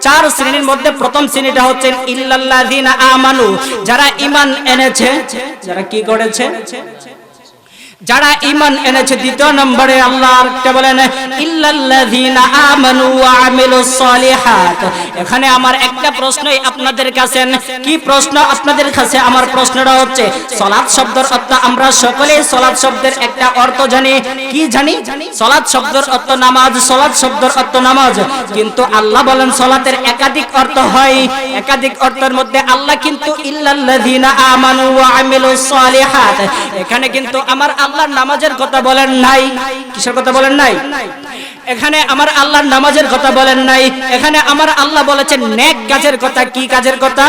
চার শ্রেণীর মধ্যে প্রথম শ্রেণীটা হচ্ছে ইল্লাল্লাযিনা আমানু, যারা ঈমান এনেছে। যারা কি করেছে? যারা ঈমান এনেছে। দ্বিতীয় নম্বরে আল্লাহ আরেকটা বলেন ইল্লাল্লাযিনা আমানু ওয়া আমিলুস সলিহাত। এখানে আমার একটা প্রশ্নই আপনাদের কাছে। কি প্রশ্ন আপনাদের কাছে? আমার প্রশ্নটা হচ্ছে, সালাত শব্দের অর্থ আমরা সকলেই সালাত শব্দের একটা অর্থ জানি। কি জানি? সালাত শব্দের অর্থ নামাজ, সালাত শব্দের অর্থ নামাজ। কিন্তু আল্লাহ বলেন সালাতের একাধিক অর্থ হয়। একাধিক অর্থের মধ্যে আল্লাহ কিন্তু ইল্লাল্লাযিনা আমানু ওয়া আমিলুস সলিহাত, এখানে কিন্তু আমার আল্লাহর নামাজের কথা বলেন নাই। কিসের কথা বলেন নাই? এখানে আমার আল্লাহর নামাজের কথা বলেন নাই। এখানে আমার আল্লাহ বলেছেন নেক কাজের কথা। কি কাজের কথা?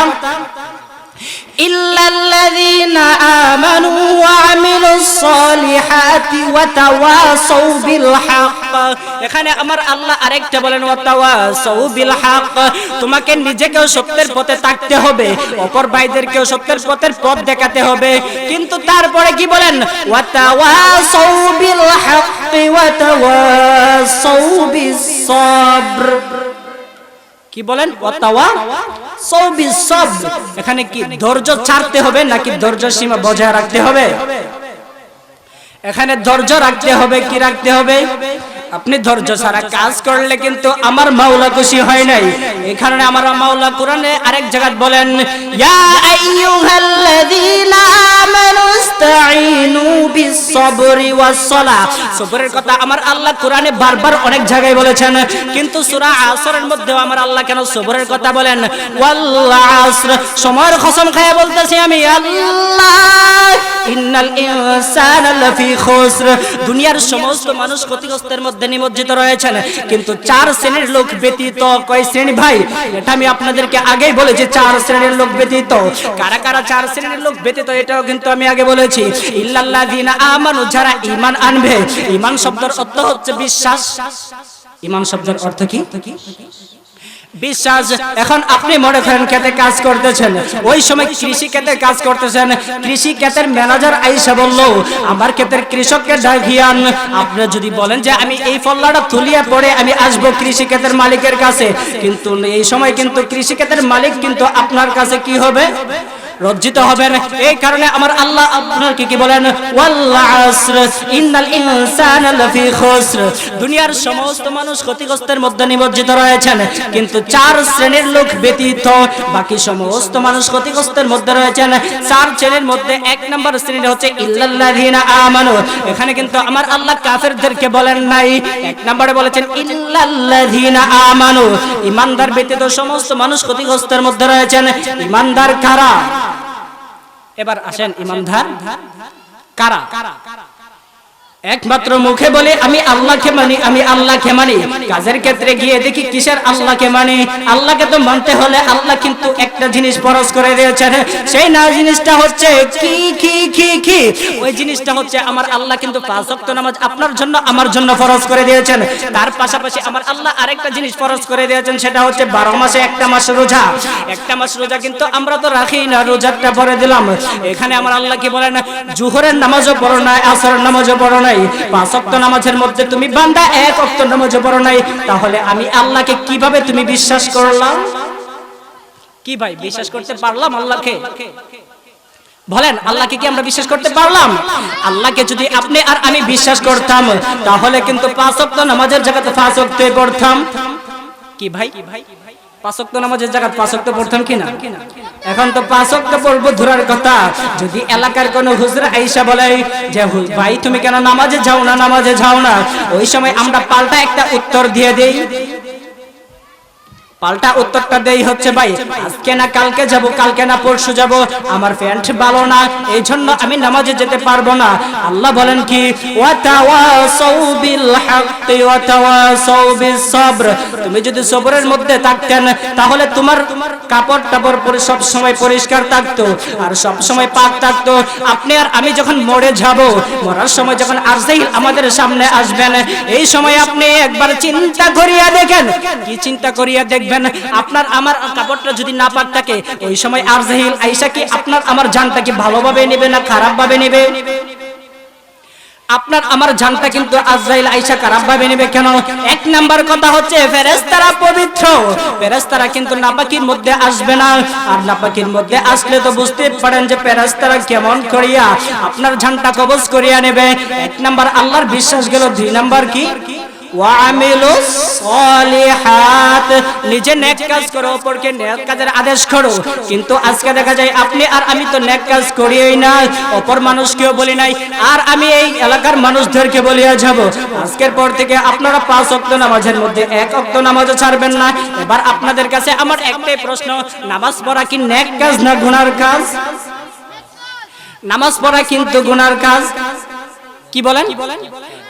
ইল্লাল্লাযীনা আমানু ওয়া আমিলুস সলিহাতি ওয়া তাওয়াসাউ বিল হক। এখানে আমার আল্লাহ আরেকটা বলেন ওয়া তাওয়াসাউ বিল হক। তোমাকে নিজেকেও সত্যের পথে থাকতে হবে, অপর ভাইদেরকেও সত্যের পথের পথ দেখাতে হবে। কিন্তু তারপরে কি বলেন? ওয়া তাওয়াসাউ বিল হক ওয়া তাওয়াসাউ বিস সাবর। কি বলেন? এখানে কি ধৈর্য ছাড়তে হবে নাকি ধৈর্য সীমা বজায় রাখতে হবে? এখানে ধৈর্য রাখতে হবে। কি রাখতে হবে? আপনি ধৈর্য ছাড়া কাজ করলে কিন্তু আমার মাওলা খুশি হয় নাই। এই কারণে আমার মাওলা কোরআনে আরেক জায়গায় বলেন ইয়া আইয়ুহাল্লাযীনা আমানু ইসতাঈনু বিস-সাবরি ওয়াস-সালাহ। সবরের কথা আমার আল্লাহ কোরআনে বারবার অনেক জায়গায় বলেছেন, কিন্তু সূরা আসরের মধ্যেও আমার আল্লাহ কেন সবরের কথা বলেন? ওয়াল আসর, সময়ের কসম খেয়ে বলতেছি আমি আল্লাহ, ইন্নাল ইনসানা লাফি খুসর, দুনিয়ার সমস্ত মানুষ ক্ষতিগ্রস্তের মধ্যে নিমজ্জিত রয়েছেন। কিন্তু চার শ্রেণীর লোক ব্যতীত। কয় শ্রেণী ভাই? এটা আমি আপনাদেরকে আগেই বলেছি, চার শ্রেণীর লোক ব্যতীত। কারা কারা চার শ্রেণীর লোক ব্যতীত এটাও কিন্তু আমি আগে বলেছি। ইল্লাল্লাযীনা আমানু, যারা ঈমান আনবে। ঈমান শব্দের অর্থ হচ্ছে বিশ্বাস। ঈমান শব্দের অর্থ কি? বিশ্বাস। এখন আপনি মনে করেন খেতে কাজ করতেছেন, ওই সময় কৃষি ক্ষেতে কাজ করতেছেন, কৃষি ক্ষেতের ম্যানেজার আইসা বলল আমার ক্ষেতের কৃষককে ডাকিয়ান। আপনি যদি বলেন যে আমি এই ফল্লাটা তুলিয়া পড়ে আমি আসবো কৃষি ক্ষেতের মালিকের কাছে, কিন্তু এই সময় কিন্তু কৃষি ক্ষেতের মালিক কিন্তু আপনার কাছে কি হবে? লজ্জিত হবেন। এই কারণে আমার আল্লাহ আপনাকে কি বলেন? ওয়াল আসর ইন্নাল ইনসানা লাফি খুসর, দুনিয়ার সমস্ত মানুষ ক্ষতিগ্রস্তের মধ্যে নিমজ্জিত রয়েছেন, কিন্তু চার শ্রেণীর লোক ব্যতীত বাকি সমস্ত মানুষ ক্ষতিগ্রস্তের মধ্যে রয়েছেন। চার শ্রেণীর মধ্যে এক নম্বর শ্রেণী হচ্ছে ইল্লাল্লাযীনা আমানু। এখানে কিন্তু আমার আল্লাহ কাফেরদেরকে বলেন নাই, এক নম্বরে বলেছেন ইল্লাল্লাযীনা আমানু। ঈমানদার ব্যতীত সমস্ত মানুষ ক্ষতিগ্রস্তের মধ্যে রয়েছেন। ঈমানদার কারা? এবার আসেন, ঈমানদার কারা? একমাত্র মুখে বলে আমি আল্লাহকে মানি, আমি আল্লাহকে মানি, কাজের ক্ষেত্রে গিয়ে দেখি কিসের আল্লাহকে মানি? আল্লাহকে তো মানতে হলে আল্লাহ কিন্তু একটা জিনিস ফরজ করে দিয়েছেন, সেই না জিনিসটা হচ্ছে কি কি কি কি ওই জিনিসটা হচ্ছে আমার আল্লাহ কিন্তু পাঁচ ওয়াক্ত নামাজ আপনার জন্য আমার জন্য ফরজ করে দিয়েছেন। তার পাশাপাশি আমার আল্লাহ আরেকটা জিনিস ফরজ করে দিয়েছেন, সেটা হচ্ছে 12 মাসে একটা মাস রোজা। একটা মাস রোজা কিন্তু আমরা তো রাখি না, রোজাটা পড়ে দিলাম। এখানে আমার আল্লাহ কি বলেন? জোহরের নামাজও পড়ো না, আসরের নামাজও পড়ো না, পাঁচ ওয়াক্ত নামাজের মধ্যে তুমি বান্দা এক ওয়াক্ত নামাজও পড়ো নাই, তাহলে আমি আল্লাহকে কিভাবে তুমি বিশ্বাস করলাম? কি ভাই বিশ্বাস করতে পারলাম আল্লাহকে? বলেন, আল্লাহকে কি আমরা বিশ্বাস করতে পারলাম? আল্লাহকে যদি আপনি আর আমি বিশ্বাস করতাম তাহলে কিন্তু পাঁচ ওয়াক্ত নামাজের জায়গাতে পাঁচ ওয়াক্ত পড়তাম। কি ভাই? পাঁচ ওয়াক্ত নামাজের জায়গায় পাঁচ ওয়াক্ত পড়তাম কিনা? এখন তো পাঁচ ওয়াক্ত পড়বো ধরার কথা। যদি এলাকার কোন হুজুর আইসা বলে যে ভাই তুমি কেন নামাজে যাও না, নামাজে যাও না, ওই সময় আমরা পাল্টা একটা উত্তর দিয়ে দেই। পাল্টা উত্তরটা দেই হচ্ছে ভাই আজকে না কালকে যাব, কালকে না পরশু যাব, আমার প্যান্ট ভালো না এই জন্য আমি নামাজে যেতে পারবো না। আল্লাহ বলেন কি? ওয়া তাওয়াসাউ বিল হাক্কি ওয়া তাওয়াসাউ বিস সাবর। তুমি যদি সবরের মধ্যে থাকতেন তাহলে তোমার কাপড় টাপড় পরে সব সময় পরিষ্কার থাকতো আর সব সময় পাক থাকতো। আপনি আর আমি যখন মরে যাব, মরার সময় যখন আরজাইল আমাদের সামনে আসবেন, এই সময় আপনি একবার চিন্তা করিয়া দেখেন। কি চিন্তা করিয়া দেখবেন? আপনার আমার কাপড়টা যদি না পাক থাকে, ওই সময় আরজাইল আয়েশা কি আপনার আমার জানটা কি ভালোভাবে নেবে না খারাপ ভাবে নেবে? আপনার আমার জানটা কিন্তু আজরাইল আয়েশা খারাপ ভাবে নেবে কেন? এক নাম্বার কথা হচ্ছে ফেরেশতারা পবিত্র, ফেরেশতারা কিন্তু নাপাকির মধ্যে আসবে না। আর নাপাকির মধ্যে আসলে তো বুঝতে পারেন যে ফেরেশতারা কেমন করিয়া আপনার জানটা কবজ করিয়া নেবে। এক নাম্বার আল্লাহর বিশ্বাস গেল। দুই নাম্বার কি? ওয়ামিলুস সলিহাত, নিজে নেক কাজ করো, অপরকে নেক কাজের আদেশ করো। কিন্তু আজকে দেখা যায় আপনি আর আমি তো নেক কাজ করিই না, অপর মানুষকেও বলি নাই, আর আমি এই এলাকার মানুষদেরকে বলিয়া যাব আজকের পর থেকে আপনারা 5 ওয়াক্ত নামাজের মধ্যে 1 ওয়াক্ত নামাজও ছাড়বেন না। এবার আপনাদের কাছে আমার একটাই প্রশ্ন, নামাজ পড়া কি নেক কাজ না গুনার কাজ? নামাজ পড়া কিন্তু গুনার কাজ। কি বলেন?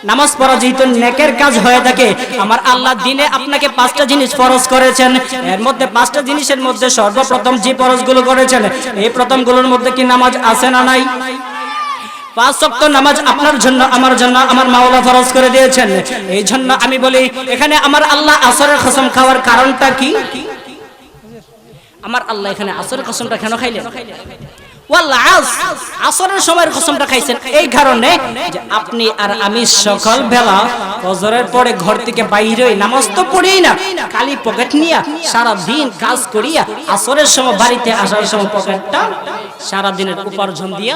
নামাজ পড়া যেহেতু নেকের কাজ হয়ে থাকে, আমার আল্লাহ দিনে আপনাকে 5টা জিনিস ফরজ করেছেন। এর মধ্যে 5টা জিনিসের মধ্যে সর্বপ্রথম যে ফরজগুলো করেছেন, এই প্রথমগুলোর মধ্যে কি নামাজ আছে না নাই? 5 ওয়াক্ত নামাজ আপনার জন্য আমার জন্য আমার মাওলা ফরজ করে দিয়েছেন। এই জন্য আমি বলি এখানে আমার আল্লাহ আসরের কসম খাওয়ার কারণটা কি? আমার আল্লাহ এখানে আসরের কসমটা কেন খাইলেন? আসরের সময়ের কসমটা খাইছেন এই কারণে যে আপনি আর আমি সকাল বেলা ফজরের পরে ঘর থেকে বাইরে নামাজ তো পড়েই না, খালি পকেট নিয়ে সারা দিন কাজ করিয়া আসরের সময় বাড়িতে আসার সময় পকেটটা সারা দিনের উপার্জন দিয়া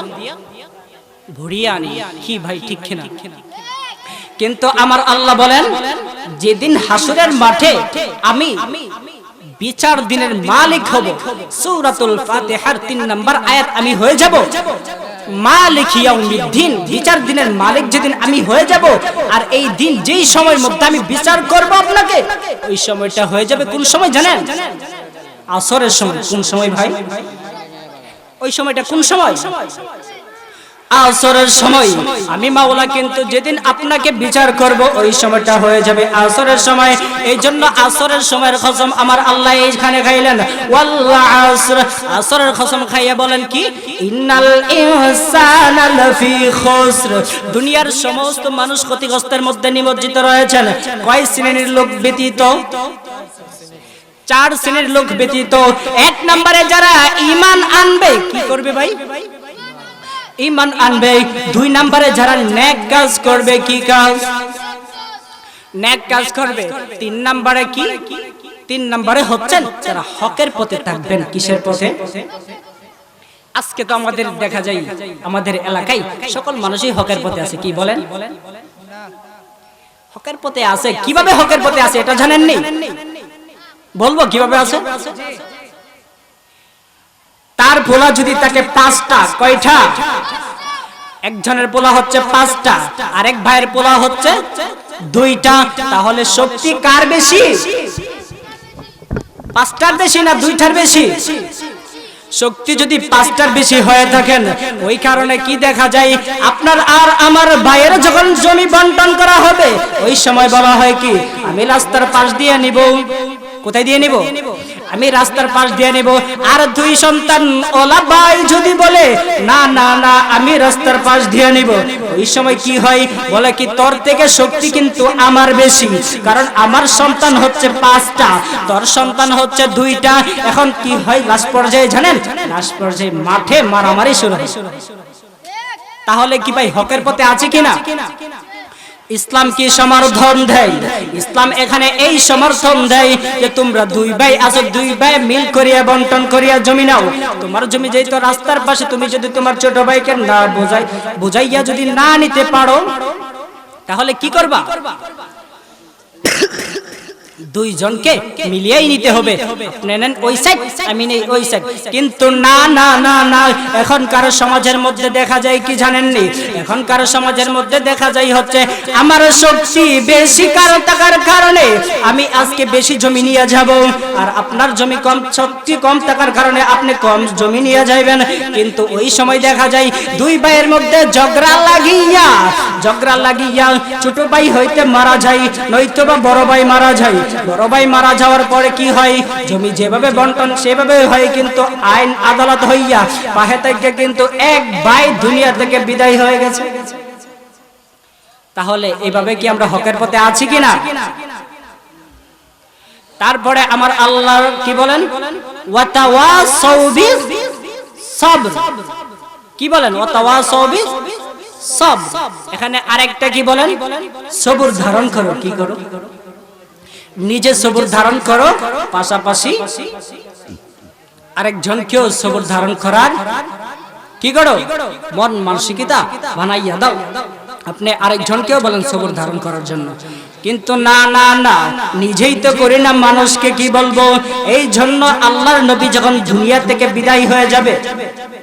ভরিয়ে আনি। কি ভাই ঠিক কিনা? কিন্তু আমার আল্লাহ বলেন যেদিন হাসরের মাঠে আমি বিচার দিনের মালিক হব, সূরাতুল ফাতিহার 3 নাম্বার আয়াত আমি হয়ে যাব মালিক ইয়াউমিদ্দিন, বিচার দিনের মালিক যেদিন আমি হয়ে যাব। আর এই দিন যেই সময়ের মধ্যে আমি বিচার করব আপনাকে, ওই সময়টা হয়ে যাবে কোন সময় জানেন? আসরের সময়। কোন সময় ভাই? ওই সময়টা কোন সময়? আসরের সময়। আমি মাওলা কিন্তু যেদিন আপনাকে বিচার করব ওই সময়টা হয়ে যাবে আসরের সময়। এই জন্য আসরের সময়ের কসম আমার আল্লাহ এইখানে খাইলেন, ওয়াল আসর, আসরের কসম খাইয়া বলেন কি? ইন্নাল ইনসানা লাফি খুসর, দুনিয়ার সমস্ত মানুষ ক্ষতিগ্রস্তের মধ্যে নিমজ্জিত রয়েছেন। কয় শ্রেণীর লোক ব্যতীত? 4 শ্রেণীর লোক ব্যতীত। 1 নম্বরে যারা ঈমান আনবে, কি করবে ভাই? ঈমান আনবে। 2 নম্বরে যারা নেক কাজ করবে, কি কাজ? নেক কাজ করবে। 3 নম্বরে কি? 3 নম্বরে হচ্ছেন যারা হকের পথে থাকবেন। কিসের পথে? আজকে তো আমাদের দেখা যায় আমাদের এলাকায় সকল মানুষই হকের পথে আছে। কি বলেন? হকের পথে আছে। কিভাবে হকের পথে আছে এটা জানেন নি? বলবো কিভাবে আছে। তার পোলা যদি তাকে 5টা, কয়টা? একজনের পোলা হচ্ছে 5টা, আরেক ভাইয়ের পোলা হচ্ছে 2টা। তাহলে শক্তি কার বেশি? 5টার বেশি না 2টার বেশি? শক্তি যদি 5টার বেশি হয়ে থাকেন, ওই কারণে কি দেখা যায় আপনার আর আমার ভাইয়ের যখন জমি বন্টন করা হবে, ওই সময় বলা হয় কি? আমি রাস্তার পাশ দিয়ে নিব। কোথায় দিয়ে নিব? আমি রাস্তার পাশ দিয়ে নিব। আর 2 সন্তান ওলা ভাই যদি বলে না না না আমি রাস্তার পাশ দিয়ে নিব, ওই সময় কি হয়? বলে কি তোর থেকে শক্তি কিন্তু আমার বেশি, কারণ আমার সন্তান হচ্ছে 5টা, তোর সন্তান হচ্ছে 2টা। এখন কি হয় লাস্ট পর্যায়ে জানেন? লাস্ট পর্যায়ে মাঠে মারামারি শুরু হয়। তাহলে কি ভাই হকের পথে আছে কিনা? ইসলাম কি সমর্থন দেয়? ইসলাম এখানে এই সমর্থন দেয় যে তোমরা 2 ভাই আছো, 2 ভাই মিল করিয়া বন্টন করিয়া জমি নাও। তোমার জমি যেহেতু রাস্তার পাশে, তুমি যদি তোমার ছোট ভাইকে না বুঝাইয়া যদি না নিতে পারো, তাহলে কি করবা? 2 জনকে মিলিয়েই নিতে হবে। আপনি নেন ওই সাইড, আমি নেই ওই সাইড। কিন্তু না না না না, এখনকার সমাজের মধ্যে দেখা যায় কি জানেননি? এখনকার সমাজের মধ্যে দেখা যায় হচ্ছে আমার শক্তি বেশি থাকার কারণে আমি আজকে বেশি জমি নিয়ে যাব, আর আপনার জমি কম, শক্তি কম থাকার কারণে আপনি কম জমি নিয়ে যাবেন। কিন্তু ওই সময় দেখা যায় 2 ভাইয়ের মধ্যে ঝগড়া লাগিয়া ছোট ভাই হইতে মারা যায়, নয়তো বা বড় ভাই মারা যায়। বড় ভাই মারা যাওয়ার পরে কি হয়? জমি যেভাবে বন্টন সেভাবে হয়, কিন্তু আইন আদালত হইয়া পাহে থেকে কিন্তু 1 ভাই দুনিয়া থেকে বিদায় হয়ে গেছে। তাহলে এভাবে কি আমরা হকের পথে আছি কিনা? তারপরে আমার আল্লাহ কি বলেন? ওয়াতাওয়াসাউ বিস সাবর। কি বলেন? ওয়াতাওয়াসাউ বিস সব। এখানে আরেকটা কি বলেন? সবুর ধারণ করো। কি করো? নিজে সবুর ধারণ করো, পাশাপাশি আরেকজনকেও সবুর ধারণ করার কি করো? মন মানসিকতা বানাইয়া দাও। আপনি আরেকজনকেও বলেন সবুর ধারণ করার জন্য, কিন্তু না না না, নিজেই তো করি না, মানুষকে কি বলবো? এই জন্য আল্লাহর নবী যখন দুনিয়া থেকে বিদায় হয়ে যাবে,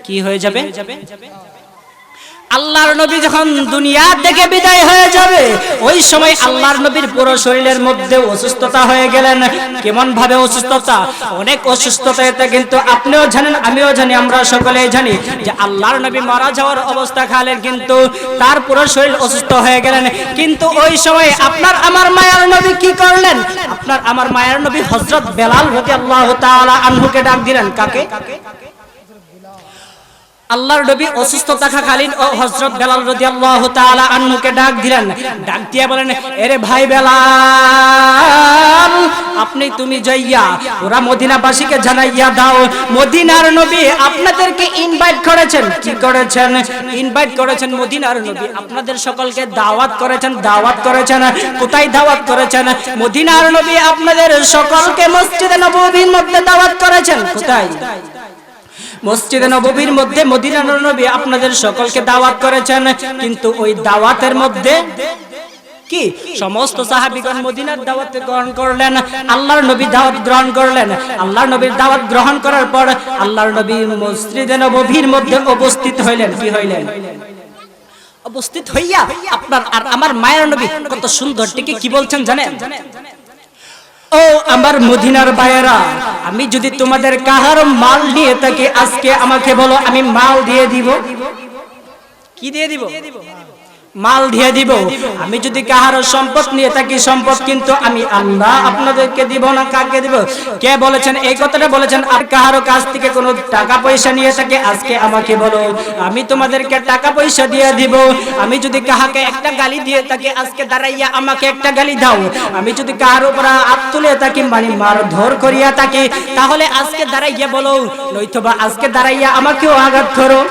কি হয়ে যাবে? আল্লাহর নবী যখন দুনিয়া থেকে বিদায় হয়ে যাবে, ওই সময় আল্লাহর নবীর পুরো শরীরের মধ্যে অসুস্থতা হয়ে গেলেন। কেমন ভাবে অসুস্থতা? অনেক অসুস্থতা। এটা কিন্তু আপনিও জানেন, আমিও জানি, আমরা সকলেই জানি যে আল্লাহর নবী মারা যাওয়ার অবস্থা খালেন, কিন্তু তার পুরো শরীর অসুস্থ হয়ে গেলেন। কিন্তু ওই সময় আপনার আমার মায়ার নবী কি করলেন? আপনার আমার মায়ার নবী হযরত বেলাল রাদিয়াল্লাহু তাআলা আনহুকে ডাক দিলেন। কাকে? আল্লাহর নবী অসুস্থ থাকাকালীন ও হযরত বেলাল রাদিয়াল্লাহু তাআলা আনহুকে ডাক দিলেন। ডাক দিয়ে বলেন, এরে ভাই বেলাল, আপনি তুমি যাইয়া পুরা মদিনাবাসীকে জানাইয়া দাও, মদিনার নবী আপনাদেরকে ইনভাইট করেছেন। কি করেছেন? ইনভাইট করেছেন। মদিনার নবী আপনাদের সকলকে দাওয়াত করেছেন। দাওয়াত করেছেন। কোথায় দাওয়াত করেছেন? মদিনার নবী আপনাদের সকলকে মসজিদে নববীর মধ্যে দাওয়াত করেছেন। কোথায়? মসজিদে নববীর মধ্যে মদিনার নবী আপনাদের সকলকে দাওয়াত করেছেন। কিন্তু ওই দাওয়াতের মধ্যে কি সমস্ত সাহাবীগণ মদিনার দাওয়াত গ্রহণ করলেন, আল্লাহর নবী দাওয়াত গ্রহণ করলেন। আল্লাহর নবীর দাওয়াত গ্রহণ করার পর আল্লাহর নবী মসজিদে নববীর মধ্যে উপস্থিত হইলেন। কি হইলেন? উপস্থিত হইয়া আপনার আর আমার মায়ের নবী কত সুন্দর টিকে কি বলছেন জানেন? ও আমার মদিনার ভাইয়েরা, আমি যদি তোমাদের কাহার মাল নিয়ে থাকি, আজকে আমাকে বলো, আমি মাল দিয়ে দিব। কি দিয়ে দিব? মাল দিয়ে দিব। আমি যদি কাহার সম্পদ নিয়ে থাকি, সম্পদ কিন্তু আমি আল্লাহ আপনাদেরকে দিব না। কাকে দিব? কে বলেছেন এই কথাটা? বলেছেন আর কাহার কাছ থেকে কোনো টাকা পয়সা নিয়ে থাকি, আজকে আমাকে বলো, আমি তোমাদেরকে টাকা পয়সা দিয়ে দিব। আমি যদি কাহাকে একটা গালি দিয়ে থাকি, আজকে দাঁড়াইয়া আমাকে একটা গালি দাও। আমি যদি কাহার উপর হাত তুলে থাকি, মানে মারধর করিয়া থাকি, তাহলে আজকে দাঁড়াইয়া বলো, নয়তোবা আজকে দাঁড়াইয়া আমাকেও আঘাত করো।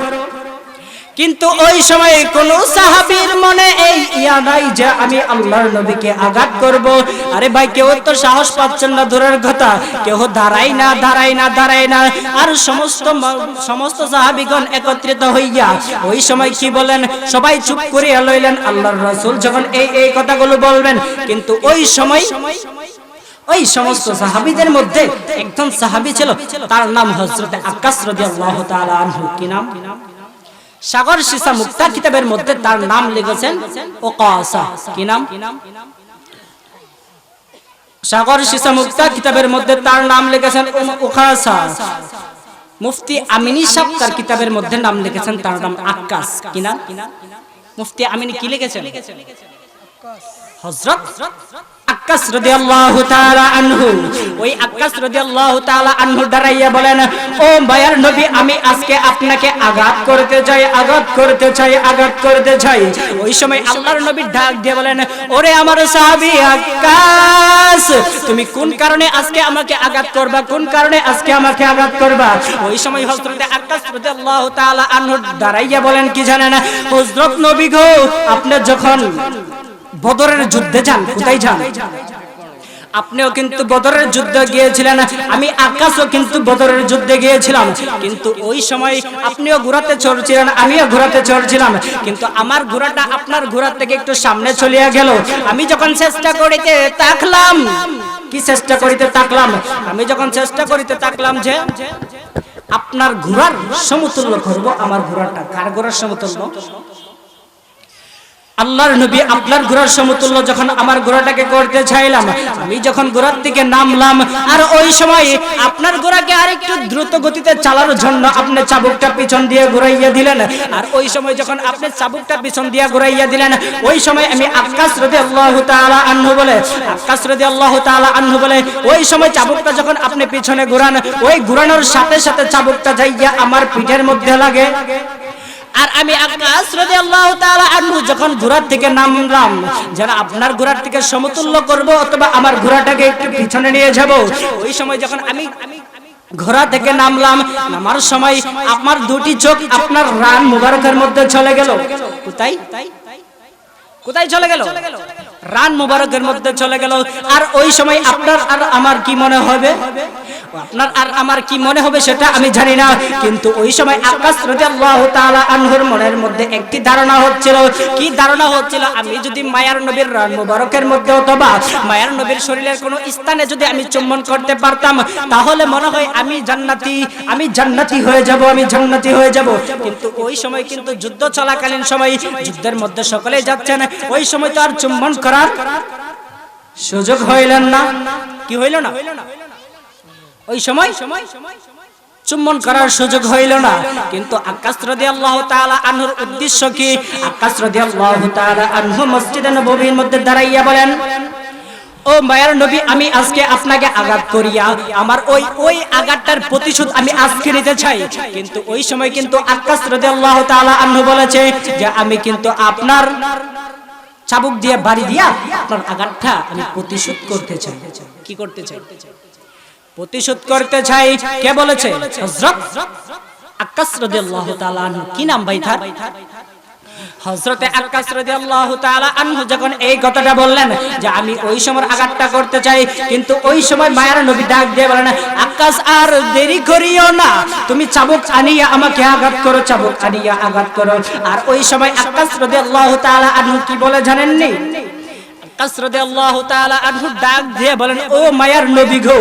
কিন্তু ওই সময় কোন সাহাবীর মনে এই ইয়া নাই যে আমি আল্লাহর নবীকে আঘাত করব। আরে ভাই, কেউ তো সাহস পাচ্ছেন না, দূরের কথা, কেউ দাঁড়াই না। আর সমস্ত সাহাবীগণ একত্রিত হইয়া ওই সময় কি বলেন? সবাই চুপ করিয়া লইলেন। আল্লাহর রাসূল যখন এই কথাগুলো বলবেন, কিন্তু ওই সময় ওই সমস্ত সাহাবীদের মধ্যে একজন সাহাবী ছিল, তার নাম হযরত আক্কাস রাদিয়াল্লাহু তাআলা আনহু। কি নাম? সাগর শিসা মুক্তা কিতাবের মধ্যে তার নাম লিখেছেন ওকাসা। কি নাম? সাগর শিসা মুক্তা কিতাবের মধ্যে তার নাম লিখেছেন ওকাসা। মুফতি আমিনী সাহেব তার কিতাবের মধ্যে নাম লিখেছেন, তার নাম আক্কাস। কি নাম? মুফতি আমিনী কি লিখেছেন? হযরত আক্কাস রাদিয়াল্লাহু তাআলা আনহু। ওই আক্কাস রাদিয়াল্লাহু তাআলা আনহু দাঁড়াইয়া বলেন, ও মায়ার নবী, আমি আজকে আপনাকে আঘাত করতে চাই। ওই সময় আল্লাহর নবী ডাক দিয়ে বলেন, ওরে আমার সাহাবী আক্কাস, তুমি কোন কারণে আজকে আমাকে আঘাত করবা? কোন কারণে আজকে আমাকে আঘাত করবা? ওই সময় হযরত আক্কাস রাদিয়াল্লাহু তাআলা আনহু দাঁড়াইয়া বলেন কি জানেন? হযরত নবী গো, আপনি যখন বদরের যুদ্ধে যান, কোথায় যান? আপনিও কিন্তু বদরের যুদ্ধে গিয়েছিলেন, আমি আক্কাসও কিন্তু বদরের যুদ্ধে গিয়েছিলাম। কিন্তু ওই সময় আপনিও ঘোড়াতে চড়ছিলেন, আমিও ঘোড়াতে চড়ছিলাম, কিন্তু আমার ঘোড়াটা আপনার ঘোড়া থেকে একটু সামনে চলিয়া গেল। আমি যখন চেষ্টা করিতে তাকলাম, আমি যখন চেষ্টা করিতে তাকলাম যে আপনার ঘোড়ার সমতুল্য করব, আমার ঘোড়াটা কার ঘোড়ার সমতুল্য? আল্লাহর নবী আপনার ঘোড়ার সমতুল্য যখন আমার ঘোড়াটাকে করতে চাইলাম, আমি যখন ঘোড়ার থেকে নামলাম, আর ওই সময় আপনার ঘোড়াকে আরেকটু দ্রুত গতিতে চালানোর জন্য আপনি চাবুকটা পিছন দিয়ে ঘুরাইয়া দিলেন। আর ওই সময় যখন আপনি চাবুকটা পিছন দিয়ে ঘুরাইয়া দিলেন, ওই সময় আমি আক্কাস রাদিয়াল্লাহু তাআলা আনহু বলে ওই সময় চাবুকটা যখন আপনি পিছনে ঘুরান, ওই ঘুরানোর সাথে সাথে চাবুকটা যাইয়া আমার পিঠের মধ্যে লাগে। আর আমি আক্কাস রাদিয়াল্লাহু তাআলা আনহু যখন ঘোড়ার থেকে নামলাম, যেন আপনার ঘোড়ার থেকে সমতুল্য করব অথবা আমার ঘোড়াটাকে একটু পিছনে নিয়ে যাব, ওই সময় যখন আমি ঘোড়া থেকে নামলাম, নামার সময় আমার দুটি চোখ আপনার রান মুবারকের মধ্যে চলে গেল। কোথায় কোথায় চলে গেল? রান মুবারকের মধ্যে চলে গেল। আর ওই সময় আপনার আর আমার কি মনে হবে? আপনার আর আমার কি মনে হবে সেটা আমি জানি না, কিন্তু ওই সময় আকাশ রাদিয়াল্লাহু তাআলা আনহুর মনের মধ্যে একটি ধারণা হচ্ছিল। কি ধারণা হচ্ছিল? আমি যদি মায়ার নবীর রান মুবারকের মধ্যে অথবা মায়ার নবীর শরীরের কোনো স্থানে যদি আমি চুম্বন করতে পারতাম, তাহলে মনে হয় আমি জান্নাতি হয়ে যাব, আমি জান্নাতি হয়ে যাব। কিন্তু ওই সময় কিন্তু যুদ্ধ চলাকালীন সময়, যুদ্ধের মধ্যে সকলেই যাচ্ছেন, ওই সময় তো আর চুম্বন করার সুযোগ হইলেন না। কি হইল না? ওই সময় চুম্বন করার সুযোগ হইল না। কিন্তু আকাশ রাদিয়াল্লাহু তাআলা আনহুর উদ্দেশ্য কি? আকাশ রাদিয়াল্লাহু তাআলা আনহু মসজিদে নববীর মধ্যে দাঁড়াইয়া বলেন, ও মায়ার নবী, আমি আজকে আপনাকে আঘাত করিয়া আমার ওই আঘাতটার প্রতিশোধ আমি আজকে নিতে চাই। কিন্তু ওই সময় কিন্তু আকাশ রাদিয়াল্লাহু তাআলা আনহু বলেছে যে আমি কিন্তু আপনার চাবুক দিয়ে বাড়ি দিয়া আপনার আঘাতটা আমি প্রতিশোধ করতে চাই। কি করতে চাই? প্রতিশোধ করতে চাই। কে বলেছে? হযরত আকাশ রাদিয়াল্লাহু তাআলা আনহু। কি নাম ভাই তার? হযরতে আকাশ রাদিয়াল্লাহু তাআলা আনহু যখন এই কথাটা বললেন যে আমি ওই সময় আঘাতটা করতে চাই, কিন্তু ওই সময় মায়ার নবী ডাক দিয়ে বলেন, আকাশ আর দেরি করিও না, তুমি চাবুক আনিয়া আমাকে আঘাত করো, চাবুক আনিয়া আঘাত করো। আর ওই সময় আকাশ রাদিয়াল্লাহু তাআলা আনহু কি বলে জানেননি? আকাশ রাদিয়াল্লাহু তাআলা আনহু ডাক দিয়ে বলেন, ও মায়ার নবী গো,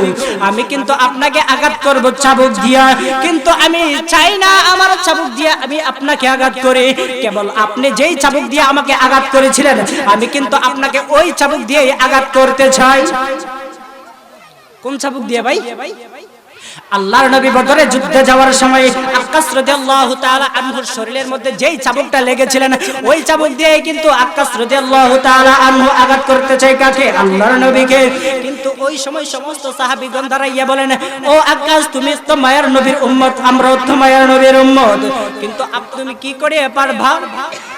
আমি কিন্তু আপনাকে আঘাত করব চাবুক দিয়া, কিন্তু আমি চাই না আমার চাবুক দিয়ে আমি আপনাকে আঘাত করি। কেবল আপনি যেই চাবুক দিয়ে আমাকে আঘাত করেছিলেন, আমি কিন্তু আপনাকে ওই চাবুক দিয়ে আঘাত করতে চাই। কোন চাবুক দিয়ে ভাই? আল্লাহর নবী বদরে যুদ্ধে যাওয়ার সময় আকাশ রাদিয়াল্লাহু তাআলা আনহুর শরীরের মধ্যে যেই চাবুকটা লেগেছিলেন, ওই চাবুক দিয়ে কিন্তু আকাশ রাদিয়াল্লাহু তাআলা আনহু আঘাত করতে চাই কাকে? আল্লাহর নবীকে। কিন্তু ওই সময় সমস্ত সাহাবীগণ দাঁড়াইয়া বলেন, ও আকাশ, তুমি তো মায়ার নবীর উম্মত, আমরাও তো মায়ার নবীর উম্মত, কিন্তু তুমি কি করে পারবা?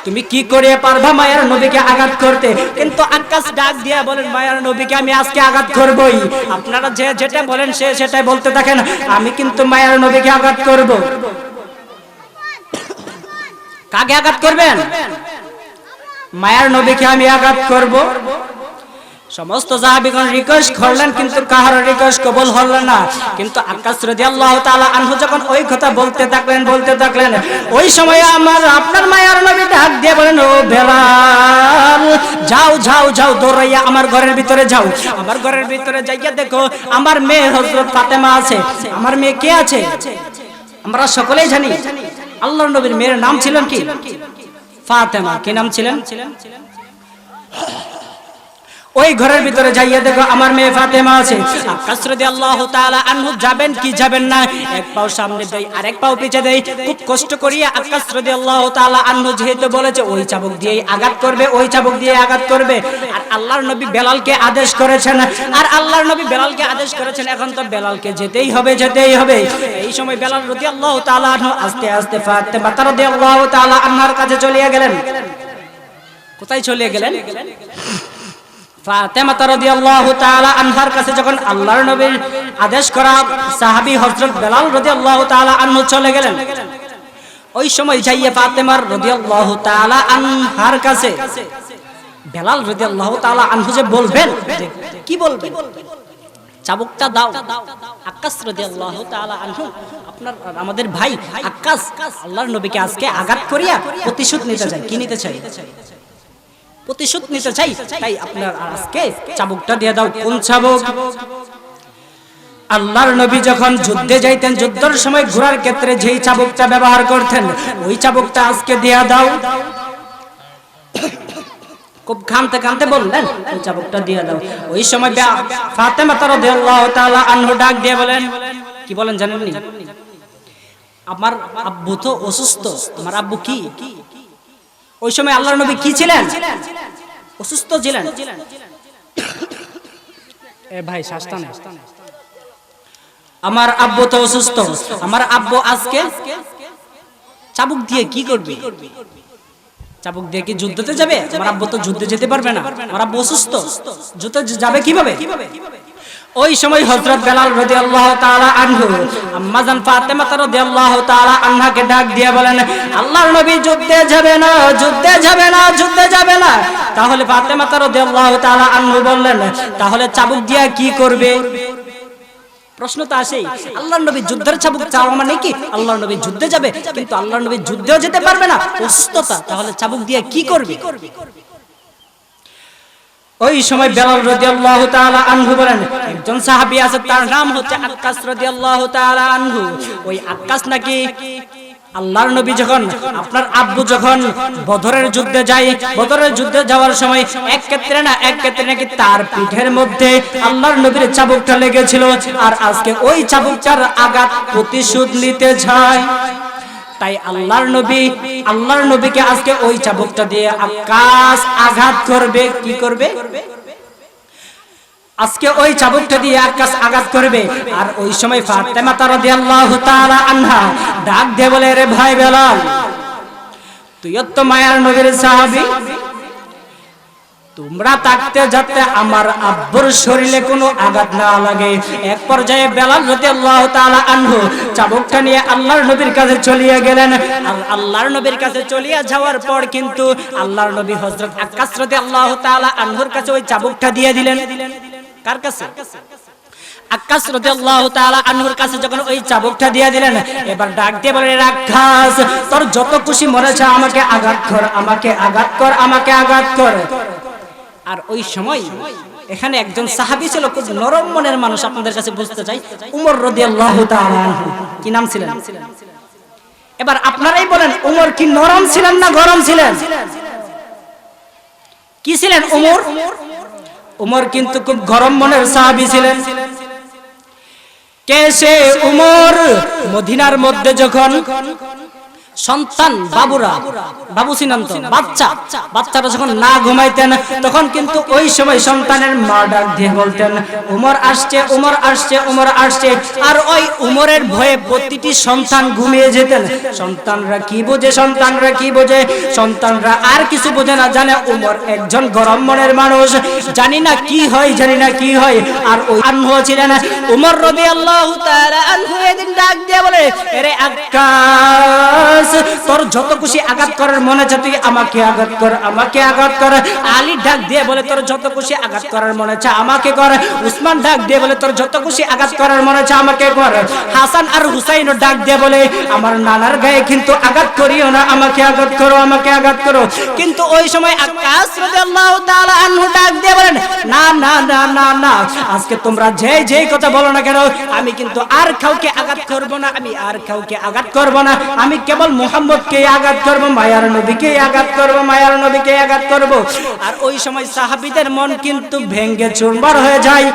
তুমি কি করে পারবা মায়ার নবীকে আঘাত করতে? কিন্তু আকাশ ডাক দিয়া বলেন, মায়ার নবীকে আমি আজকে আঘাত করবই। আপনারা যেটা বলেন সেটাই বলতে থাকেন, আমি কিন্তু মায়ার নবীকে আঘাত করব। কাকে আঘাত করবেন? মায়ার নবীকে আমি আঘাত করব। সমস্ত সাহাবীগণ রিকোয়েস্ট করলেন, কিন্তু কাহার রিকোয়েস্ট কবুল হলো না। কিন্তু আকাশ রাদিয়াল্লাহু তাআলা আনহু যখন ওই কথা বলতে থাকলেন, ওই সময় আপনার মায়ার নবী ডাক দিয়ে বলেন, ও বেলাল, যাও দৌড়াইয়া আমার ঘরের ভিতরে যাও। আমার ঘরের ভিতরে যাইয়া দেখো আমার মেয়ে হযরত ফাতেমা আছে। আমার মেয়ে কে আছে? আমরা সকলেই জানি আল্লাহর নবীর মেয়ের নাম ছিল কি? ফাতেমা। কি নাম ছিলেন? ওই ঘরের ভিতরে যাইয়া দেখো আমার মেয়ে ফাতেমা আছে। আকাশ রাদিয়াল্লাহু তাআলা আনহু যাবেন কি যাবেন না? এক পাও সামনে দেই আর এক পাও পিছে দেই। খুব কষ্ট করিয়া আকাশ রাদিয়াল্লাহু তাআলা আনহু যেহেতু বলেছে ওই চাবুক দিয়ে আঘাত করবে, ওই চাবুক দিয়ে আঘাত করবে। আর আল্লাহর নবী বেলালকে আদেশ করেছেন, এখন তো বেলালকে যেতেই হবে। এই সময় বেলাল রাদিয়াল্লাহু তাআলা আনহু আস্তে আস্তে ফাতেমা রাদিয়াল্লাহু তাআলা আনহার কাছে চলিয়া গেলেন। কোথায় চলিয়ে গেলেন? ফাতেমা রাদিয়াল্লাহু তাআলা আনহার কাছে যখন আল্লাহর নবীর আদেশ করা সাহাবী হযরত বেলাল রাদিয়াল্লাহু তাআলা আনহু চলে গেলেন, ওই সময় যাইয়া ফাতেমা রাদিয়াল্লাহু তাআলা আনহার কাছে বেলাল রাদিয়াল্লাহু তাআলা আনহু যে বলবেন, কি বলবেন? চাবুকটা দাও। আকাশ রাদিয়াল্লাহু তাআলা আনহু, আপনার আমাদের ভাই আকাশ আল্লাহর নবীকে আজকে আঘাত করিয়া প্রতিশোধ নিতে চাই। কি নিতে চাই? প্রতিশোধ নিতে চাই। তাই আপনার আজকে চাবুকটা দিয়ে দাও। কোন চাবুক? আল্লাহর নবী যখন যুদ্ধে যাইতেন, যুদ্ধের সময় ঘোড়ার ক্ষেত্রে যেই চাবুকটা ব্যবহার করতেন, ওই চাবুকটা আজকে দিয়ে দাও। খুব কাঁদতে বললেন, ওই চাবুকটা দিয়ে দাও। ওই সময় ফাতেমা রাদিয়াল্লাহু তাআলা আনহু ডাক দিয়ে বলেন, কি বলেন জানেননি? আমার আব্বু তো অসুস্থ। আমার আব্বু কি? ওই সময় আল্লাহর নবী কি ছিলেন? অসুস্থ ছিলেন। এ ভাই শ্বাসটা নেই। আমার আব্বু তো অসুস্থ। আমার আব্বু আজকে চাবুক দিয়ে কি করবে? চাবুক দিয়ে কি যুদ্ধতে যাবে? আমার আব্বু তো যুদ্ধে যেতে পারবে না, আমার আব্বু অসুস্থ, যুদ্ধে যাবে কিভাবে? ওই সময় হযরত বেলাল রাদিয়াল্লাহু তাআলা আনহু আম্মা জান ফাতেমা রাদিয়াল্লাহু তাআলা আনহাকে ডাক দিয়ে বলেন, আল্লাহর নবী যুদ্ধে যাবে না, যুদ্ধে যাবে না, যুদ্ধে যাবে না। তাহলে ফাতেমা রাদিয়াল্লাহু তাআলা আনহু বললেন, তাহলে চাবুক দিয়া কি করবে? প্রশ্ন তো আসেই, আল্লাহর নবী যুদ্ধের চাবুক চাওয়া মানে কি আল্লাহর নবী যুদ্ধে যাবে, কিন্তু আল্লাহর নবী যুদ্ধেও যেতে পারবে না, অসুস্থতা, তাহলে চাবুক দিয়া কি করবে? ওই সময় বেলাল রাদিয়াল্লাহু তাআলা আনহু বলেন, একজন সাহাবী আছে তার নাম হচ্ছে আক্কাস রাদিয়াল্লাহু তাআলা আনহু। ওই আক্কাস নাকি আল্লাহর নবী যখন আপনার আব্বু যখন বদরের যুদ্ধে যায়, বদরের যুদ্ধে যাওয়ার সময় এক ক্ষেত্রে না এক ক্ষেত্রে নাকি তার পিঠের মধ্যে আল্লাহর নবীর চাবুকটা লেগেছিল, আর আজকে ওই চাবুকটার আঘাত প্রতিশোধ নিতে যায়। তাই আল্লাহর নবীকে আজকে ওই চাবুকটা দিয়ে আক্কাস আঘাত করবে। কি করবে? আজকে ওই চাবুকটা দিয়ে আক্কাস আঘাত করবে। আর ওই সময় ফাতেমা রাদিয়াল্লাহু তাআলা আনহা ডাক দিয়ে বলে, রে ভাই বেলাল, তুইও তো মায়ার নবীর সাহাবী, তোমরা থাকতে যাতে আমার আব্বুর শরীরে কোনো আঘাত না লাগে। এক পর্যায়ে বেলাল রাদিয়াল্লাহু তাআলা আনহু চাবুকটা নিয়ে আল্লাহর নবীর কাছে চলিয়ে গেলেন। আর আল্লাহর নবীর কাছে চলিয়ে যাওয়ার পর কিন্তু আল্লাহর নবী হযরত আক্কাস রাদিয়াল্লাহু তাআলা আনহুর কাছে ওই চাবুকটা দিয়ে দিলেন। কার কাছে? আক্কাস রাদিয়াল্লাহু তাআলা আনহুর কাছে যখন ওই চাবুকটা দিয়ে দিলেন, এবার ডাক দিয়ে বলেন, আক্কাস, তোর যত খুশি মনে চায় আমাকে আঘাত কর, আমাকে আঘাত কর, আমাকে আঘাত কর। আর ওই সময় এখানে একজন সাহাবী ছিল, খুব নরম মনের মানুষ, আপনাদের কাছে বুঝতে চাই, উমর রাদিয়াল্লাহু তাআলা আনহু। কি নাম ছিলেন? এবার আপনারাই বলেন, উমর কি নরম ছিলেন না গরম ছিলেন? কি ছিলেন উমর? উমর কিন্তু খুব গরম মনের সাহাবী ছিলেন। কে সে উমর? মদিনার মধ্যে যখন সন্তান বাবুরা, বাবু ছিলেন তো বাচ্চারা যখন না ঘুমাইতেন, তখন কিন্তু ওই সময় সন্তানের মা ডাক দিয়ে বলতেন, উমর আসছে, উমর আসছে, উমর আসছে। আর ওই উমরের ভয়ে প্রতিটি সন্তান ঘুমিয়ে যেতেন। সন্তানরা কি বোঝে, সন্তানরা কি বোঝে? সন্তানরা আর কিছু বোঝে না, জানে উমর একজন গরম মনের মানুষ, জানি না কি হয়, জানি না কি হয়। আর ওই আনহু ছিলেন উমর রাদিয়াল্লাহু তাআলা আনহু। এদিন ডাক দিয়ে বলে, আরে আক্কাস, তোর যত খুশি আঘাত করার মনে চায় তুই আমাকে আঘাত কর, আমাকে আঘাত কর। আলী ডাক দিয়ে বলে, তোর যত খুশি আঘাত করার মনে চায় আমাকে কর। উসমান ডাক দিয়ে বলে, তোর যত খুশি আঘাত করার মনে চায় আমাকে কর। হাসান আর হুসাইন ডাক দিয়ে বলে, আমার নানার গায়ে কিন্তু আঘাত করিও না, আমাকে আঘাত করো, আমাকে আঘাত করো। কিন্তু ওই সময় আক্কাস রাদিয়াল্লাহু তাআলা আনহু ডাক দিয়ে বলেন, না না না না না, আজকে তোমরা যেই কথা বলো না কেন, আমি কিন্তু আর কাউকে আঘাত করব না, আমি আর কাউকে আঘাত করব না, আমি কেবল মুহাম্মদকে আঘাত করব, মায়ার নবীকে আঘাত করব, মায়ার নবীকে আঘাত করব। আর ওই সময় সাহাবীদের মন কিন্তু ভেঙে চুরমার হয়ে যায়,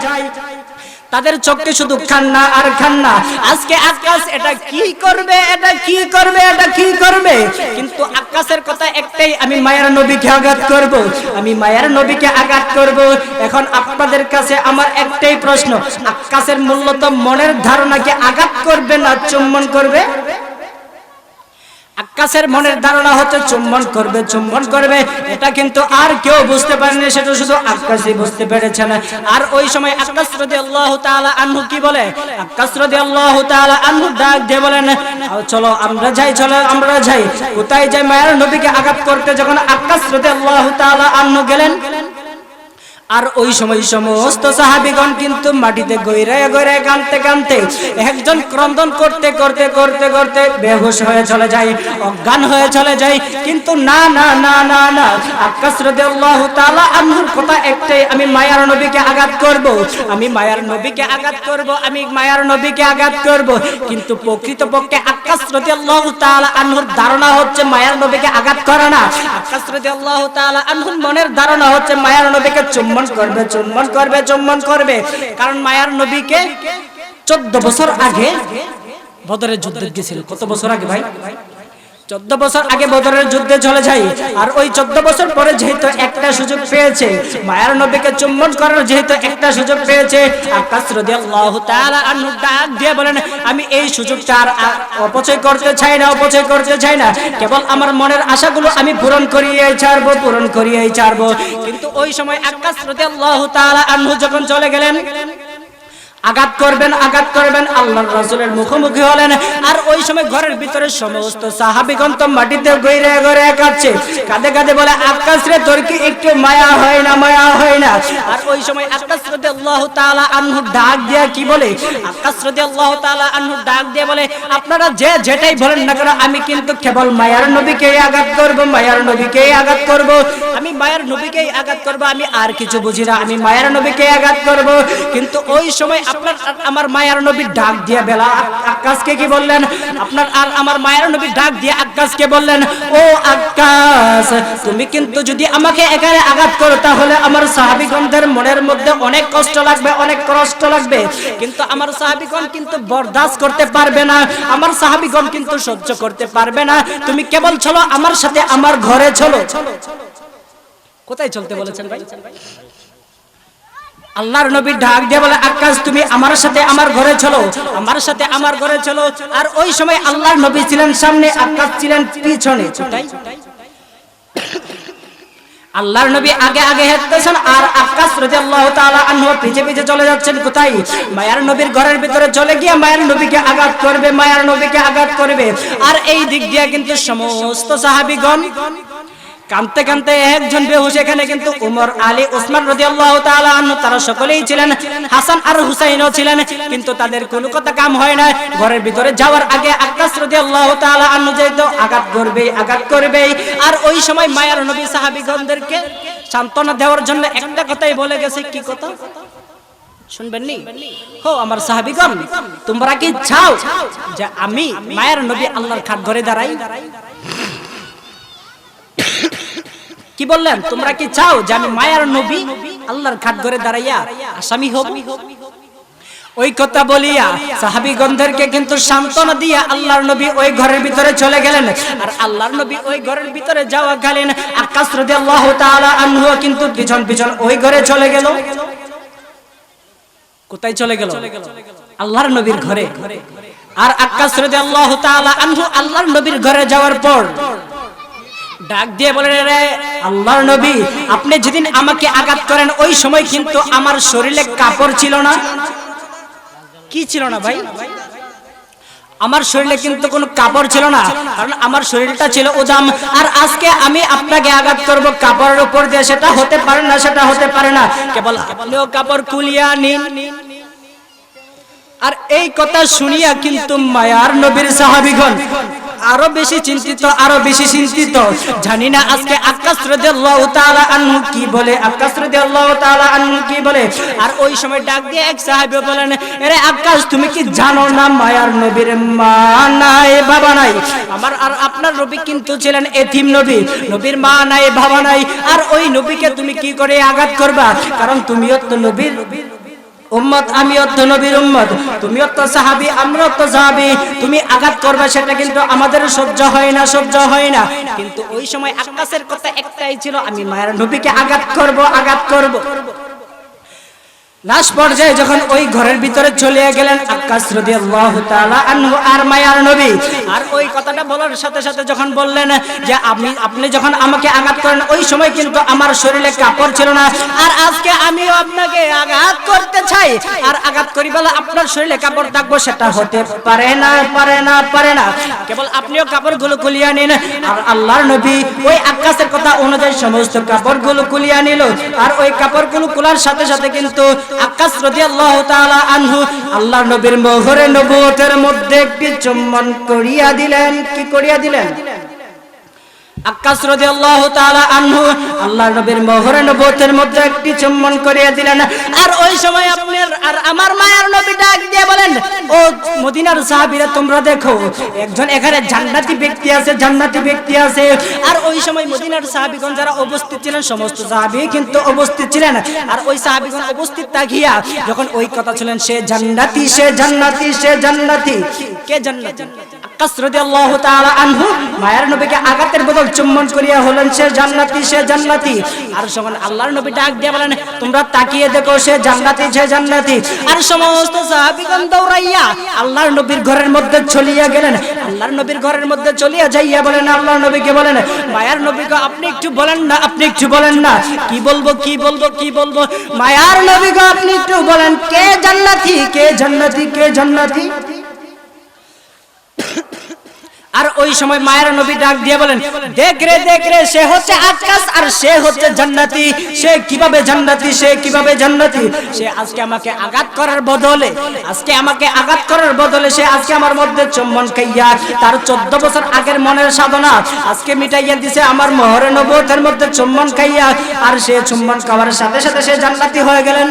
তাদের চোখে শুধু কান্না আর কান্না। আজকে আক্কাস এটা কি করবে, এটা কি করবে, এটা কি করবে? কিন্তু আক্কাসের কথা একটাই, আমি মায়ার নবীকে আঘাত করব, আমি মায়ার নবীকে আঘাত করব। এখন আপনাদের কাছে আমার একটাই প্রশ্ন, আক্কাসের মূলত মনের ধারণা কি আঘাত করবে না চুম্বন করবে? আক্কাসের মনের ধারণা হচ্ছে চুম্বন করবে, চুম্বন করবে। এটা কিন্তু আর কেউ বুঝতে পারেনি, সেটা শুধু আক্কাসই বুঝতে পেরেছেন। আর ওই সময় আক্কাস রাদিয়াল্লাহু তাআলা আনহু কি বলে? আক্কাস রাদিয়াল্লাহু তাআলা আনহু ডাক দিয়ে বলেন, চলো আমরা যাই, চলো আমরা যাই। কোথায় যাই? মায়ার নবীকে আঘাত করতে যখন আক্কাস রাদিয়াল্লাহু তাআলা আনহু গেলেন, আর ওই সময় সমস্ত সাহাবীগণ কিন্তু মাটিতে গইরায় গইরায় কাঁদতে কাঁদতে একজন ক্রন্দন করতে করতে করতে করতে বেহুশ হয়ে চলে যায়, অজ্ঞান হয়ে চলে যায়। কিন্তু না না না না না, আক্কাস রাদিয়াল্লাহু তাআলা আনহুর কথা একটাই, আমি মায়ার নবীকে আঘাত করব, আমি মায়ার নবীকে আঘাত করব, আমি মায়ার নবীকে আঘাত করব। কিন্তু প্রকৃতপক্ষে আক্কাস রাদিয়াল্লাহু তাআলা আনহুর ধারণা হচ্ছে মায়ার নবীকে আঘাত করে না। আক্কাস রাদিয়াল্লাহু তাআলা আনহুর মনের ধারণা হচ্ছে মায়ার নবীকে চুম্বন করবে, চুম্বন করবে, চুম্বন করবে। কারণ মায়ার নবীকে 14 বছর আগে বদরের যুদ্ধে গিয়েছিল। কত বছর আগে ভাই? 14 বছর আগে বদরের যুদ্ধে চলে যায়। আর ওই 14 বছর পরে যেহেতু একটা সুযোগ পেয়েছে মায়ার নবীকে চুম্বন করার, যেহেতু একটা সুযোগ পেয়েছে, আক্কাস রাদিয়াল্লাহু তাআলা আনহু ডাক দিয়ে বলেন, আমি এই সুযোগটা আর অপচয় করতে চাই না, অপচয় করতে চাই না। কেবল আমার মনের আশাগুলো আমি পূরণ করিয়েই ছাড়বো, পূরণ করিয়েই ছাড়বো। কিন্তু ওই সময় আক্কাস রাদিয়াল্লাহু তাআলা আনহু যখন চলে গেলেন, আঘাত করবেন আল্লাহর রাসূলের মুখোমুখি হলেন। আর ওই সময় ঘরের ভিতরে সমস্ত সাহাবীগণ তো মাটিতে গইরে গইরে কাঁদছে, কাঁদে কাঁদে বলে আক্কাস রে তোর কি একটু মায়া হয় না, মায়া হয় না? আর ওই সময় আক্কাস রাদিয়াল্লাহু তাআলা আনহু ডাক দিয়ে কি বলে, আক্কাস রাদিয়াল্লাহু তাআলা আনহু ডাক দিয়ে বলে আপনারা যে যেটাই বলেন না কেন আমি কিন্তু কেবল মায়ার নবীকেই আঘাত করব, মায়ার নবীকেই আঘাত করব, আমি মায়ার নবীকেই আঘাত করব, আমি আর কিছু বুঝি না, আমি মায়ার নবীকেই আঘাত করব। কিন্তু ওই সময় আপনার আর আমার মায়ার নবী ডাক দিয়ে বেলা আক্কাসকে কি বললেন, আপনার আর আমার মায়ার নবী ডাক দিয়ে আক্কাসকে বললেন, ও আক্কাস তুমি কিন্তু যদি আমাকে এখানে আঘাত করো তাহলে আমার সাহাবীগণদের মনের মধ্যে অনেক কষ্ট লাগবে, অনেক কষ্ট লাগবে, কিন্তু আমার সাহাবীগণ কিন্তু বরদাস্ত করতে পারবে না, আমার সাহাবীগণ কিন্তু সহ্য করতে পারবে না, তুমি কেবল চলো আমার সাথে আমার ঘরে চলো। কোথায় চলতে বলেছেন ভাই? আল্লাহর নবী ডাক দিয়ে বলে আক্কাস তুমি আমার সাথে আমার ঘরে চলো, আমার সাথে আমার ঘরে চলো। আর ওই সময় আল্লাহর নবী ছিলেন সামনে, আক্কাস ছিলেন পিছনে। আল্লাহর নবী আগে আগে হেঁটতেছেন আর আক্কাস রাদিয়াল্লাহু তাআলা আনহু পিছে পিছে চলে যাচ্ছেন। কোথায়? মায়ার নবীর ঘরের ভিতরে চলে গিয়ে মায়ার নবীকে আঘাত করবে, মায়ার নবীকে আঘাত করবে। আর এই দিক দিয়ে কিন্তু সমস্ত সাহাবীগণ কাঁদতে কাঁদতে একজন বেহুশ, এখানে কিন্তু ওমর, আলী, ওসমান রাদিয়াল্লাহু তাআলা আনহু তারা সকলেই ছিলেন, হাসান আর হুসাইনও ছিলেন, কিন্তু তাদের কোনো কথা কাম হয় না। ঘরের ভিতরে যাওয়ার আগে আক্কাস রাদিয়াল্লাহু তাআলা আনহু যেহেতু আঘাত করবে। আর ওই সময় মায়ার নবী সাহাবীগণদেরকে সান্ত্বনা দেওয়ার জন্য একটা কথাই বলে গেছে। কি কথা শুনবেন নি? হো আমার সাহাবীগণ তোমরা কি চাও যে আমি মায়ার নবী আল্লাহর খাট ঘরে দাঁড়াই? কি বললেন? তোমরা কি চাও যে আমি মায়ার নবী আল্লাহর খাট ঘরে দাঁড়াইয়া আসামি হব? ওই কথা বলিয়া সাহাবীগণদেরকে কিন্তু সান্ত্বনা দিয়া আল্লাহর নবী ওই ঘরের ভিতরে চলে গেলেন। আর আল্লাহর নবী ওই ঘরের ভিতরে যাওয়া গেলেন, আক্কাস রাদিয়াল্লাহু তাআলা আনহু কিন্তু পিছন পিছন ওই ঘরে চলে গেল। কোথায় চলে গেল? আল্লাহর নবীর ঘরে। আর আক্কাস রাদিয়াল্লাহু তাআলা আনহু আল্লাহর নবীর ঘরে যাওয়ার পর ডাক দিয়ে বলেন, রে আল্লাহর নবী আপনি যেদিন আমাকে আঘাত করেন ওই সময় কিন্তু আমার শরীরে কাপড় ছিল না। কি ছিল না ভাই? আমার শরীরে কিন্তু কোনো কাপড় ছিল না, কারণ আমার শরীরটা ছিল উদাম। আর আজকে আমি আপনাকে আঘাত করব কাপড়ের উপর দিয়ে, সেটা হতে পারে না, সেটা হতে পারে না, কেবল আপনিও কাপড় খুলিয়া নিন। আর এই কথা শুনিয়া কিন্তু মায়ার নবীর সাহাবীগণ আরো বেশি চিন্তিত, আরো বেশি চিন্তিত। জানি না আজকে আক্কাস রাদিয়াল্লাহু তাআলা আনহু কি বলে, আক্কাস রাদিয়াল্লাহু তাআলা আনহু কি বলে। আর ওই সময় ডাক দিয়ে এক সাহাবী বলেন, আরে আক্কাস তুমি কি জানো না মায়ার নবীর মা নাই, বাবা নাই? আমার আর আপনার নবী কিন্তু ছিলেন এতিম নবী, নবীর মা নাই, বাবা নাই। আর ওই নবীকে তুমি কি করে আঘাত করবা? কারণ তুমিও তো নবীর উম্মত, আমিও তো নবীর উম্মত, তুমিও তো সাহাবী, আমরাও তো সাহাবী, তুমি আঘাত করবে সেটা কিন্তু আমাদের সহ্য হয় না, সহ্য হয় না। কিন্তু ওই সময় আক্কাসের কথা একটাই ছিল, আমি মায়ের নবীকে আঘাত করব, আঘাত করব। লাস্ট পর্যায়ে যখন ওই ঘরের ভিতরে চলে গেলেন আক্কাস রাদিয়াল্লাহু তাআলা আনহু আর মায়ার নবী, আর ওই কথাটা বলার সাথে সাথে যখন বললেন যে আপনি যখন আমাকে আঘাত করেন ওই সময় কিন্তু আমার শরীরে কাপড় ছিল না, আর আজকে আমিও আপনাকে আঘাত করতে চাই, আর আঘাত করি বলে আপনার শরীরে কাপড় থাকবো, সেটা হতে পারে না, পারে না, পারে না, কেবল আপনিও কাপড়গুলো খুলিয়া নিন। আর আল্লাহর নবী ওই আক্কাসের কথা অনুযায়ী সমস্ত কাপড়গুলো খুলিয়া নিল। আর ওই কাপড়গুলো খোলার সাথে সাথে কিন্তু আক্কাস রাদিয়াল্লাহু তাআলা আনহু আল্লাহর নবীর মোহরে নবুয়তের মধ্যে একটি চুম্বন করিয়া দিলেন। কি করিয়া দিলেন? আক্কাস রাদিয়াল্লাহু তাআলা আনহু আল্লাহর নবীর মোহরে নবুয়তের মধ্যে একটি চুম্বন করিয়া দিলেন। আর ওই সময় আপনার আর আমার মায়ের নবী ডাক দিয়ে বলেন, ও মদিনার সাহাবীরা তোমরা দেখো একজন এখানে জান্নাতি ব্যক্তি আছে, জান্নাতি ব্যক্তি আছে। আর ওই সময় মদিনার সাহাবীগণ যারা উপস্থিত ছিলেন সমস্ত সাহাবী কিন্তু উপস্থিত ছিলেন। আর ওই সাহাবীগণ উপস্থিত থাকিয়া যখন ওই কথা ছিলেন সে জান্নাতি, সে জান্নাতি, সে জান্নাতি। কে জান্নাতি? আক্কাস রাদিয়াল্লাহু তাআলা আনহু মায়ের নবীকে আঘাতের বদল চুম্বন করিয়া হলেন সে জান্নাতি, সে জান্নাতি। আর যখন আল্লাহর নবী ডাক দিয়ে বলেন তোমরা তাকিয়ে দেখো সে জান্নাতি, সে জান্নাতি। আর সমস্ত সাহাবীগণ দৌড়াইয়া আল্লাহর নবীর ঘরের মধ্যে চলিয়া গেলেন। আল্লাহর নবীর ঘরের মধ্যে চলিয়া যাইয়া বলেন আল্লাহর নবীকে বলেন মায়ার নবীকে আপনি একটু বলেন না, আপনি একটু বলেন না, কি বলবো কি বলবো কি বলবো। মায়ার নবীকে আপনি একটু বলেন কে জান্নাতি, কে জান্নাতি, কে জান্নাতি। আর ওই সময় মায়ের নবী ডাক দিয়ে বলেন দেখ রে সে হচ্ছে আক্কাস আর সে হচ্ছে জান্নাতি। সে কিভাবে জান্নাতি, সে কিভাবে জান্নাতি। সে আজকে আমাকে আঘাত করার বদলে, আজকে আমাকে আঘাত করার বদলে সে আজকে আমার মধ্যে চুম্বন খাইয়া তার 14 বছর আগের মনের সাধনা আজকে মিটাইয়া দিছে আমার মোহরে নবুয়তের মধ্যে চুম্বন খাইয়া। আর সে চুম্বন খাওয়ার সাথে সাথে সে জান্নাতি হয়ে গেলেন।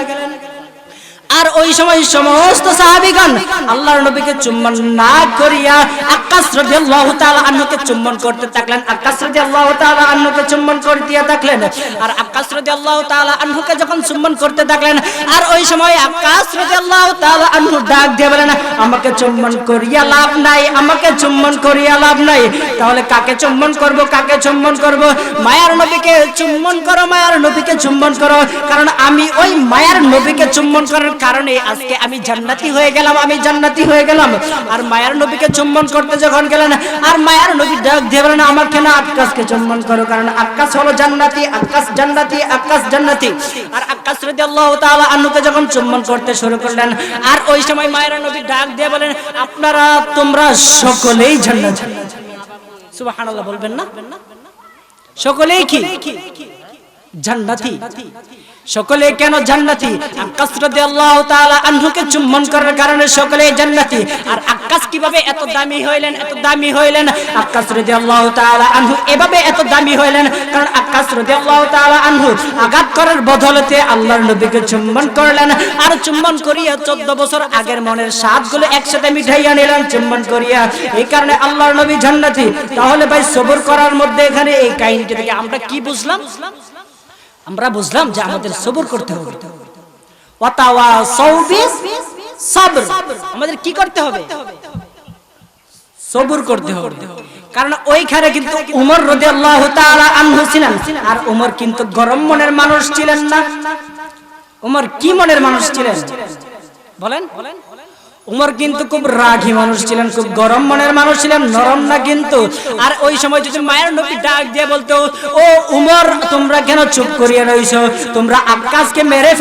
আর ওই সময় সমস্ত সাহাবীগণ আল্লাহর নবীকে চুম্বন না করিয়া আক্কাস রাদিয়াল্লাহু তাআলা আনহুকে চুম্বন করতে থাকলেন। আক্কাস রাদিয়াল্লাহু তাআলা আনহুকে চুম্বন করতে থাকলেন। আর আক্কাস রাদিয়াল্লাহু তাআলা আনহুকে যখন চুম্বন করতে থাকলেন আর ওই সময় আক্কাস রাদিয়াল্লাহু তাআলা আনহু ডাক দিয়ে বলেন আমাকে চুম্বন করিয়া লাভ নাই, আমাকে চুম্বন করিয়া লাভ নাই। তাহলে কাকে চুম্বন করব, কাকে চুম্বন করব? মায়ার নবীকে চুম্বন করো, মায়ার নবীকে চুম্বন করো। কারণ আমি ওই মায়ার নবীকে চুম্বন করার কারণে আজকে আমি জান্নাতি হয়ে গেলাম, আমি জান্নাতি হয়ে গেলাম। আর মায়ার নবীকে চুম্বন করতে যখন গেলেন আর মায়ার নবী ডাক দিয়ে বলেন আমাকে না আক্কাসকে চুম্বন করো, কারণ আক্কাস হলো জান্নাতি, আক্কাস জান্নাতি, আক্কাস জান্নাতি। আর আক্কাস রাদিয়াল্লাহু তাআলা আনহুকে যখন চুম্বন করতে শুরু করলেন আর ওই সময় মায়ের নবী ডাক দিয়ে বলেন আপনারা তোমরা সকলেই জান্নাতি। সুবহানাল্লাহ বলবেন না? সকলেই কি জান্নাতি? সকলে কেন জান্নাতি? আক্কাস রাদিয়াল্লাহু তাআলা আনহুকে চুম্বন করার কারণে সকলেই জান্নাতি। আর আক্কাস কিভাবে এত দামি হইলেন, এত দামি হইলেন? আক্কাস রাদিয়াল্লাহু তাআলা আনহু এভাবে এত দামি হইলেন কারণ আক্কাস রাদিয়াল্লাহু তাআলা আনহু আঘাত করার বদলতে আল্লাহর নবীকে চুম্বন করলেন। আর চুম্বন করিয়া 14 বছর আগের মনের স্বাদগুলো একসাথে মিঠাইয়া নিলেন চুম্বন করিয়া। এই কারণে আল্লাহর নবী জান্নাতি। তাহলে ভাই সবর করার মধ্যে এখানে এই কাহিনীটা থেকে আমরা কি বুঝলাম? আমরা বুঝলাম যে আমাদের সবর করতে হবে। ওয়াতাওয়াসাউ বিস সাবর, আমাদের কি করতে হবে? সবর করতে হবে। কারণ ওইখানে কিন্তু উমর রাদিয়াল্লাহু তাআলা আনহু ছিলেন। আর উমর কিন্তু গরম মনের মানুষ ছিলেন না। উমর কি মনের মানুষ ছিলেন বলেন? উমর কিন্তু খুব রাগী মানুষ ছিলেন, খুব গরম মনের মানুষ ছিলেন, নরম না কিন্তু। আর ওই সময় যদি মায়ের নবী ডাক দিয়ে বলতো ও উমর তোমরা কেন চুপ করিয়া রইছো, তোমরা আক্কাসকে মেরে